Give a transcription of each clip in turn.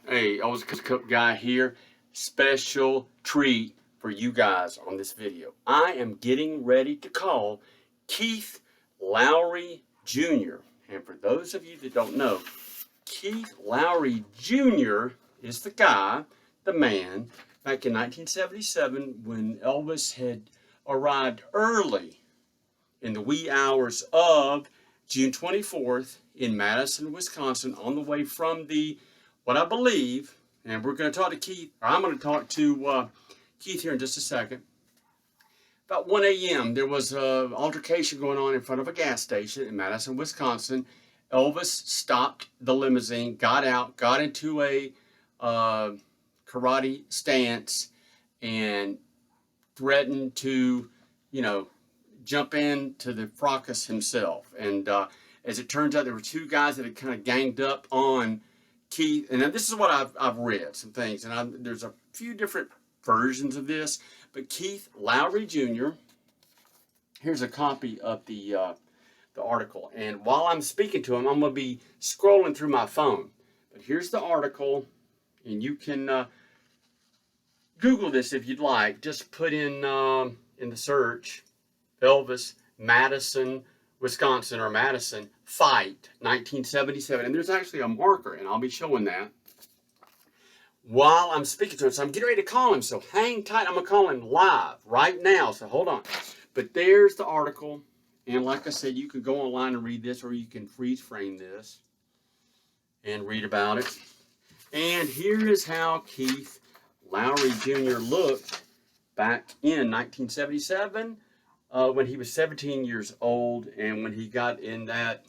Hey, Elvis Cup Guy here. Special treat for you guys on this video. I am getting ready to call Keith Lowry Jr. And for those of you that don't know, Keith Lowry Jr. is the guy, the man, back in 1977 when Elvis had arrived early in the wee hours of June 24th in Madison, Wisconsin, on the way from what I believe, and we're going to talk to Keith, or I'm going to talk to Keith here in just a second. About 1 a.m., there was an altercation going on in front of a gas station in Madison, Wisconsin. Elvis stopped the limousine, got out, got into a karate stance, and threatened to, jump into the fracas himself. And as it turns out, there were two guys that had kind of ganged up on Keith, and this is what I've read some things, and there's a few different versions of this, but Keith Lowry Jr. Here's a copy of the article, and while I'm speaking to him, I'm going to be scrolling through my phone. But here's the article, and you can Google this if you'd like. Just put in the search Elvis Madison, Wisconsin, or Madison fight 1977, and there's actually a marker, and I'll be showing that while I'm speaking to him. So I'm getting ready to call him, so hang tight. I'm gonna call him live right now, so hold on. But there's the article, and like I said, you can go online and read this, or you can freeze frame this and read about it. And here is how Keith Lowry Jr. looked back in 1977 when he was 17 years old, and when he got in that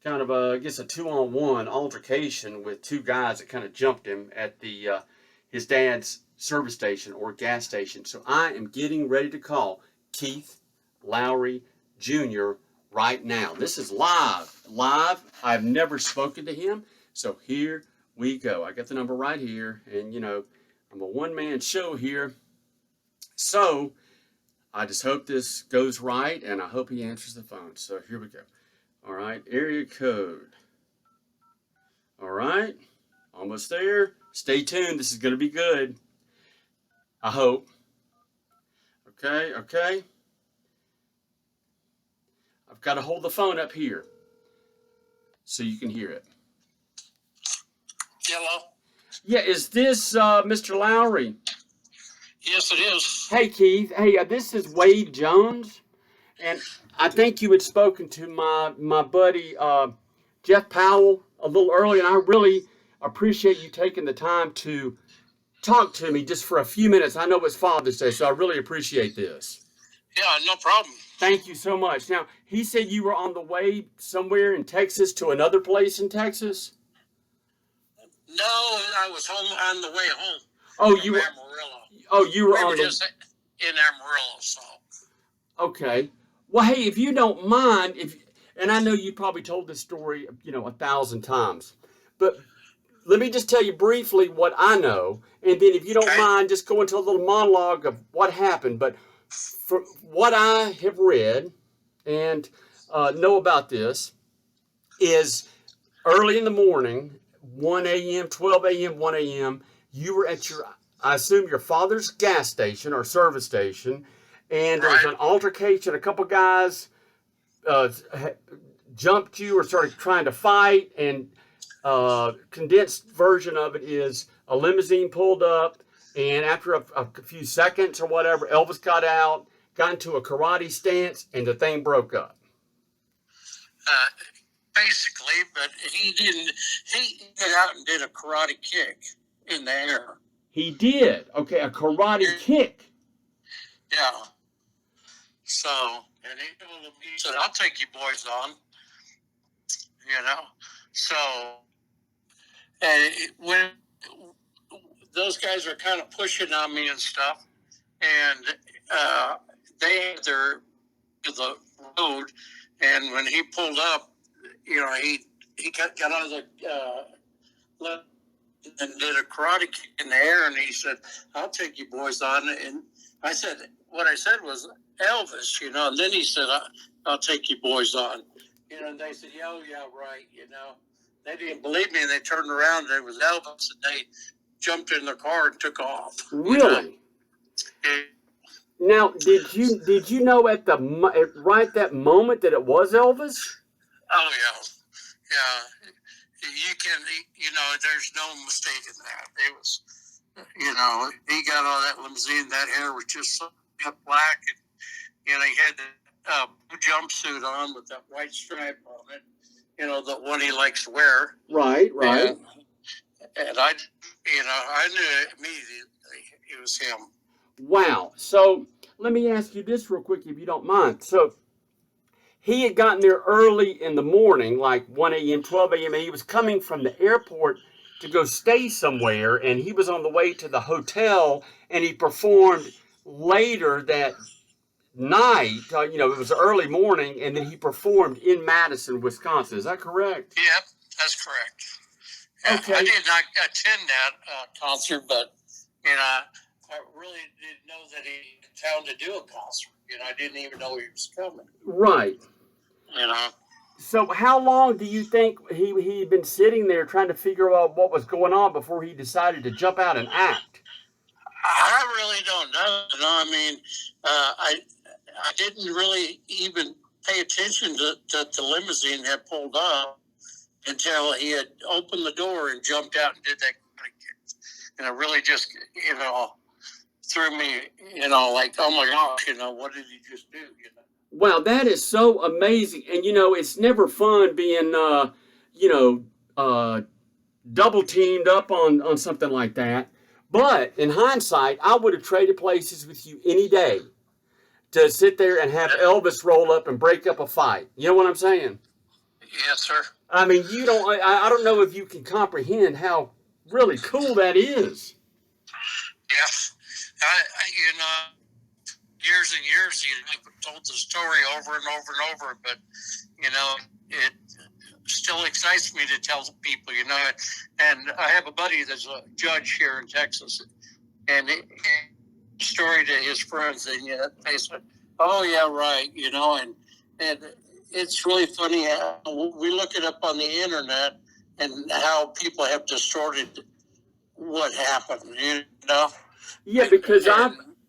kind of a 2-on-1 altercation with two guys that kind of jumped him at his dad's service station or gas station. So I am getting ready to call Keith Lowry Jr. right now. This is live. I've never spoken to him, so here we go. I got the number right here, and I'm a one-man show here, so I just hope this goes right, and I hope he answers the phone. So here we go. All right, area code. All right, almost there. Stay tuned. This is going to be good. I hope. Okay. I've got to hold the phone up here so you can hear it. Hello? Yeah, is this Mr. Lowry? Yes, it is. Hey, Keith. Hey, this is Wade Jones, and I think you had spoken to my buddy Jeff Powell a little early, and I really appreciate you taking the time to talk to me just for a few minutes. I know it's Father's Day, so I really appreciate this. Yeah, no problem. Thank you so much. Now, he said you were on the way somewhere in Texas to another place in Texas? No, I was home on the way home. Oh, you were. Amarillo. Oh, you were we on were the. Just in Amarillo, so. Okay. Well, hey, if you don't mind, and I know you probably told this story, 1,000 times, but let me just tell you briefly what I know, and then if you don't mind, just go into a little monologue of what happened. But for what I have read and know about this is early in the morning, 1 a.m., 12 a.m., 1 a.m., you were at I assume your father's gas station or service station, and there was an altercation. A couple guys jumped you or started trying to fight, and condensed version of it is a limousine pulled up, and after a few seconds or whatever, Elvis got out, got into a karate stance, and the thing broke up. Basically, but he didn't. He got out and did a karate kick in the air. He did. Okay, a karate kick. Yeah. So, and he told him, he said, "I'll take you boys on." So, and when those guys were kind of pushing on me and stuff, and they had the road, and when he pulled up, he got out of the and did a karate kick in the air, and he said, "I'll take you boys on." And I said, what I said was Elvis, and then he said, I'll take you boys on. And they said, "Yeah, right, They didn't believe me, and they turned around, and it was Elvis, and they jumped in their car and took off. Really? Now, did you know at right that moment that it was Elvis? Oh yeah. You can, there's no mistake in that. It was, he got all that limousine. That hair was just so black, and he had the blue jumpsuit on with that white stripe on it. The one he likes to wear. Right. And I knew immediately it was him. Wow. So let me ask you this real quick, if you don't mind. So he had gotten there early in the morning, like 1 a.m., 12 a.m., and he was coming from the airport to go stay somewhere, and he was on the way to the hotel, and he performed later that night. It was early morning, and then he performed in Madison, Wisconsin. Is that correct? Yeah, that's correct. Okay. I did not attend that concert, but, I really didn't know that he was in town to do a concert. I didn't even know he was coming. Right. So how long do you think he'd been sitting there trying to figure out what was going on before he decided to jump out and act? I really don't know. I didn't really even pay attention to the limousine had pulled up until he had opened the door and jumped out and did that. And it really just, threw me, like, oh my gosh, what did he just do? Wow, that is so amazing. And, it's never fun being, double teamed up on something like that. But in hindsight, I would have traded places with you any day to sit there and have Elvis roll up and break up a fight. You know what I'm saying? Yes, sir. I mean, I don't know if you can comprehend how really cool that is. Yes. Years and years, I've told the story over and over and over, but, it still excites me to tell people, and I have a buddy that's a judge here in Texas, and story to his friends, and they said, oh yeah, right, and it's really funny how we look it up on the internet and how people have distorted what happened, Yeah, because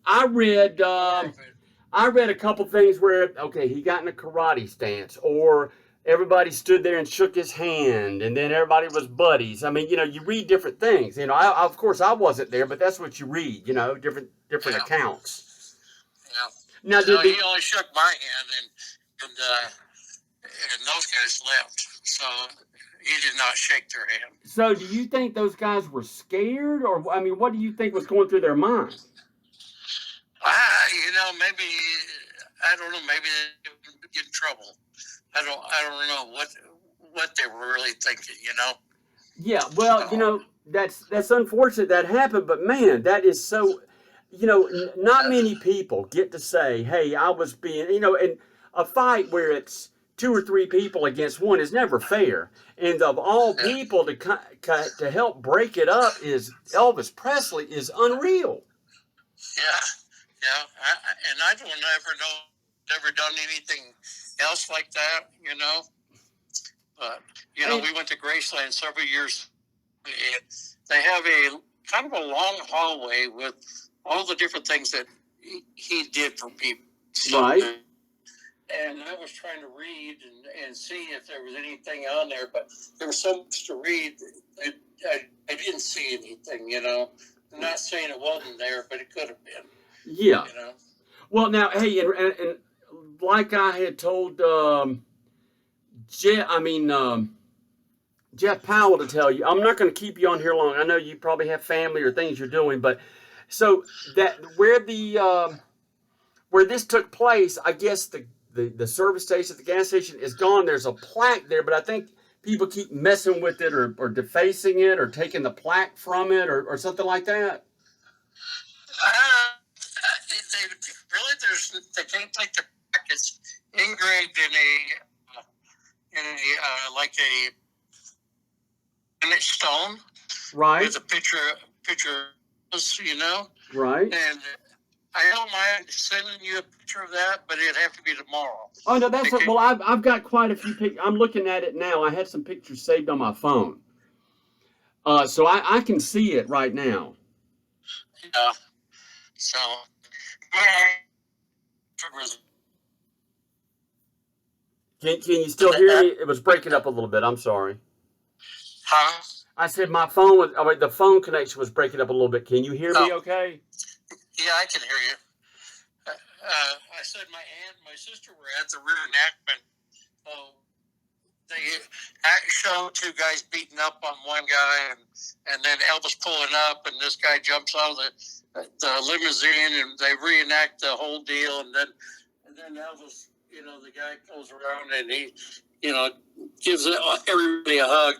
I read a couple things where, okay, he got in a karate stance, or everybody stood there and shook his hand, and then everybody was buddies. I mean, you read different things. Of course, I wasn't there, but that's what you read. Different accounts. Yeah. Now, he only shook my hand, and those guys left. So he did not shake their hand. So, do you think those guys were scared, or what do you think was going through their mind? Maybe, I don't know. Maybe they would get in trouble. I don't know what they were really thinking. Yeah. Well, that's unfortunate that happened, but man, that is so. Not many people get to say, "Hey, I was being," and a fight where it's 2 or 3 people against one is never fair. And of all people to help break it up is Elvis Presley is unreal. Yeah. And I don't never done anything else like that, But we went to Graceland several years. And they have a kind of a long hallway with all the different things that he did for people. Right. And I was trying to read and see if there was anything on there, but there was so much to read. I didn't see anything, I'm not saying it wasn't there, but it could have been. Yeah. Well, now, hey, and like I had told Jeff Powell to tell you, I'm not going to keep you on here long. I know you probably have family or things you're doing, but so that where this took place, I guess the service station, the gas station is gone. There's a plaque there, but I think people keep messing with it or defacing it or taking the plaque from it or something like that. They can't take the plaque. It's engraved in a like a granite stone, right? With a picture, right? And I don't mind sending you a picture of that, but it'd have to be tomorrow. Oh no, that's well. I've got quite a few pictures. I'm looking at it now. I had some pictures saved on my phone, so I can see it right now. Yeah. So. Can you still hear me? It was breaking up a little bit. I'm sorry. Huh? I said my phone was. I mean, the phone connection was breaking up a little bit. Can you hear me? Okay. Yeah, I can hear you. I said my aunt and my sister were at the reenactment. They showed two guys beating up on one guy, and then Elvis pulling up, and this guy jumps out of the limousine, and they reenact the whole deal, and then Elvis, the guy goes around and he, gives everybody a hug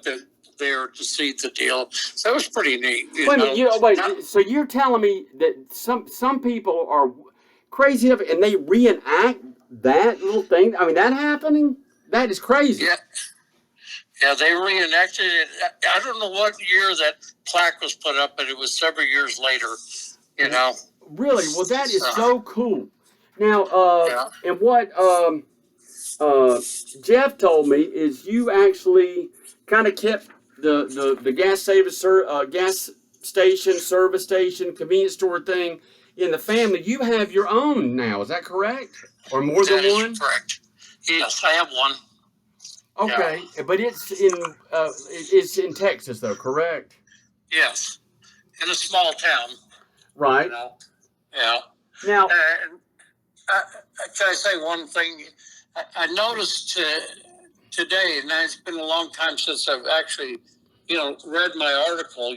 there to see the deal. So that was pretty neat. Wait. So you're telling me that some people are crazy enough and they reenact that little thing? I mean, that happening? That is crazy. Yeah. Yeah, they reenacted it. I don't know what year that plaque was put up, but it was several years later, Really? Well, that is so cool. Now, and what Jeff told me is you actually kind of kept the gas station, service station, convenience store thing in the family. You have your own now. Is that correct? Or more than one? Correct. Yes, I have one. Okay, yeah. But it's in Texas though, correct? Yes, in a small town. Right. Yeah. Now, can I say one thing? I noticed today, and it's been a long time since I've actually, read my article,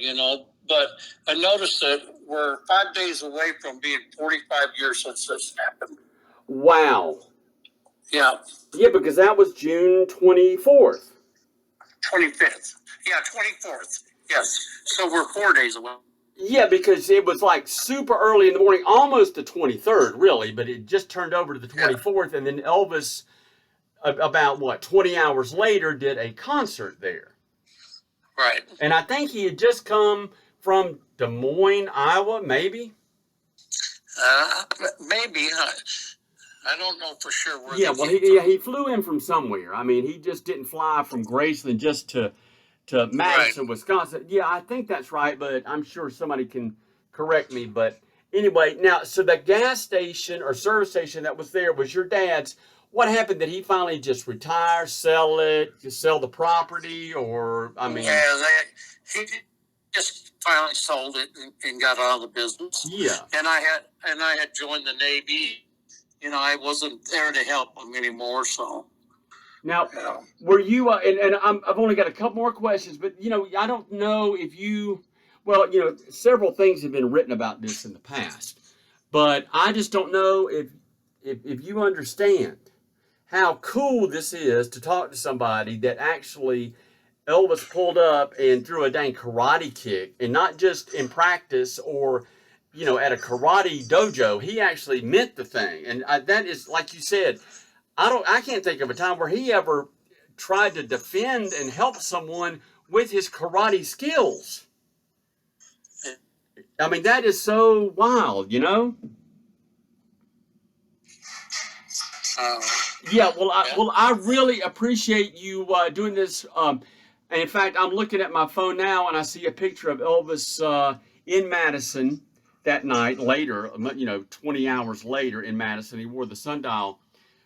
but I noticed that we're 5 days away from being 45 years since this happened. Wow. Yeah. Yeah, because that was June 24th. 25th. Yeah, 24th. Yes. So we're 4 days away. Yeah, because it was like super early in the morning, almost the 23rd, really, but it just turned over to the 24th, and then Elvis, about 20 hours later, did a concert there. Right. And I think he had just come from Des Moines, Iowa, maybe? Maybe. I don't know for sure where. Yeah, well, he flew in from somewhere. I mean, he just didn't fly from Graceland just to Madison, Wisconsin. Yeah, I think that's right, but I'm sure somebody can correct me. But anyway, now, so the gas station or service station that was there was your dad's. What happened? Did he finally just retire, sell the property, or, I mean? Yeah, he just finally sold it and got out of the business. Yeah. And I had joined the Navy. I wasn't there to help him anymore, so. Now, were you, and I've only got a couple more questions, but, I don't know if several things have been written about this in the past, but I just don't know if you understand how cool this is to talk to somebody that actually Elvis pulled up and threw a dang karate kick, and not just in practice or, at a karate dojo. He actually meant the thing, and that is, like you said, I can't think of a time where he ever tried to defend and help someone with his karate skills. I mean, that is so wild, Yeah, well, I really appreciate you doing this. And in fact, I'm looking at my phone now, and I see a picture of Elvis in Madison that night. Later, 20 hours later in Madison, he wore the sundial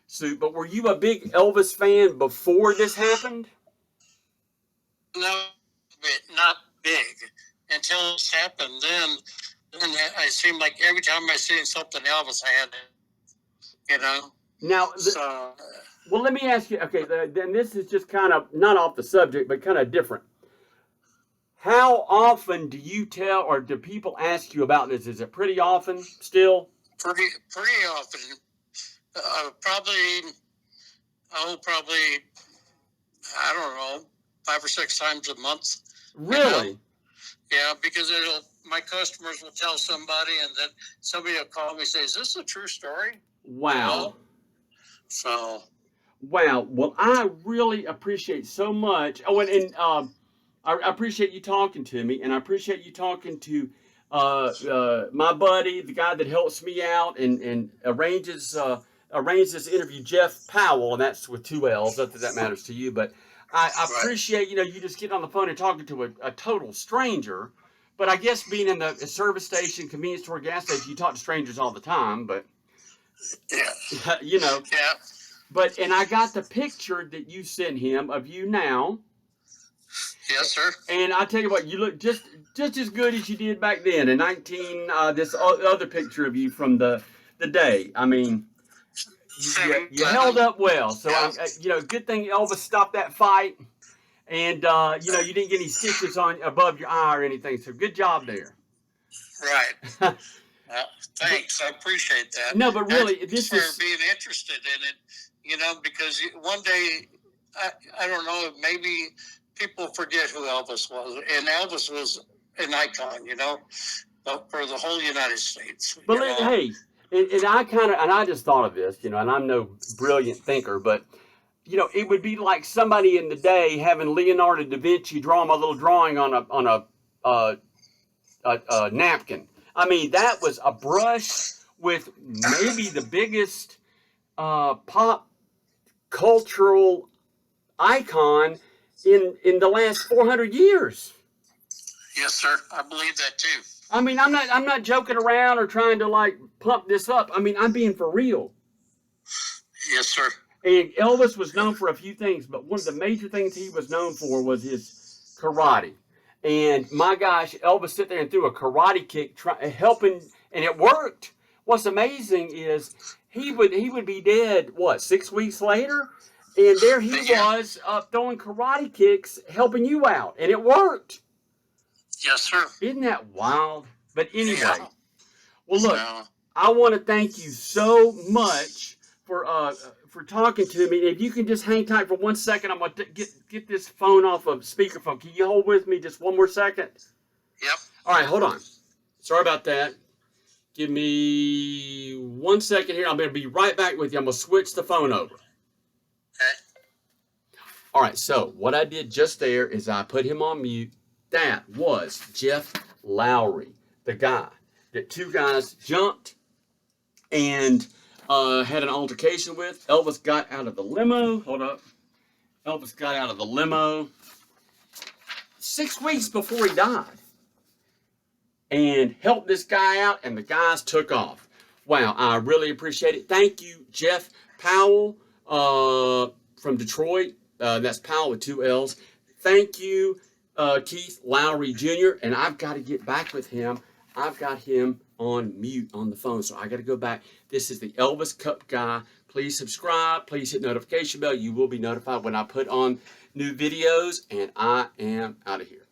suit. But were you a big Elvis fan before this happened? No, not big until this happened. Then I seemed like every time I seen something Elvis had, Now, well, let me ask you. Okay, then this is just kind of not off the subject, but kind of different. How often do you tell, or do people ask you about this? Is it pretty often still? Pretty often. Probably, I don't know, 5 or 6 times a month. Really? Yeah, because my customers will tell somebody, and then somebody will call me and say, "Is this a true story?" Wow. So. Wow. Well, I really appreciate so much. Oh, and I appreciate you talking to me, and I appreciate you talking to my buddy, the guy that helps me out and arranges this interview, Jeff Powell, and that's with 2 L's. Not that that matters to you, but I appreciate, you just getting on the phone and talking to a total stranger. But I guess being in the service station, convenience store, gas station, you talk to strangers all the time. But Yeah. Yeah. But and I got the picture that you sent him of you now. Yes, sir. And I tell you what, you look just as good as you did back then in 19. This other picture of you from the day. I mean, you held up well. So good thing Elvis stopped that fight, and you didn't get any stitches on above your eye or anything. So good job there. Right. Thanks. I appreciate that. No, but really, this is for being interested in it. Because one day, I don't know, maybe people forget who Elvis was, and Elvis was an icon, for the whole United States. But hey, and I just thought of this, and I'm no brilliant thinker, but it would be like somebody in the day having Leonardo da Vinci draw him a little drawing on a napkin. I mean, that was a brush with maybe the biggest pop cultural icon in the last 400 years. Yes, sir. I believe that too. I mean, I'm not joking around or trying to pump this up. I mean, I'm being for real. Yes, sir. And Elvis was known for a few things, but one of the major things he was known for was his karate. And my gosh, Elvis sit there and threw a karate kick, helping, and it worked. What's amazing is he would be dead, 6 weeks later? And there he was throwing karate kicks, helping you out. And it worked. Yes, sir. Isn't that wild? But anyway, well, look, I want to thank you so much for talking to me. If you can just hang tight for 1 second, I'm going to get this phone off of speakerphone. Can you hold with me just 1 more second? Yep. All right, hold on. Sorry about that. Give me 1 second here. I'm going to be right back with you. I'm going to switch the phone over. Okay. All right, so what I did just there is I put him on mute. That was Jeff Lowry, the guy that 2 guys jumped and had an altercation with. Elvis got out of the limo. Hold up. Elvis got out of the limo 6 weeks before he died and helped this guy out, and the guys took off. Wow, I really appreciate it. Thank you, Jeff Powell from Detroit. That's Powell with 2 L's. Thank you, Keith Lowry Jr., and I've got to get back with him. I've got him on mute on the phone, so I got to go back. This is the Elvis Cup Guy. Please subscribe. Please hit notification bell. You will be notified when I put on new videos, and I am out of here.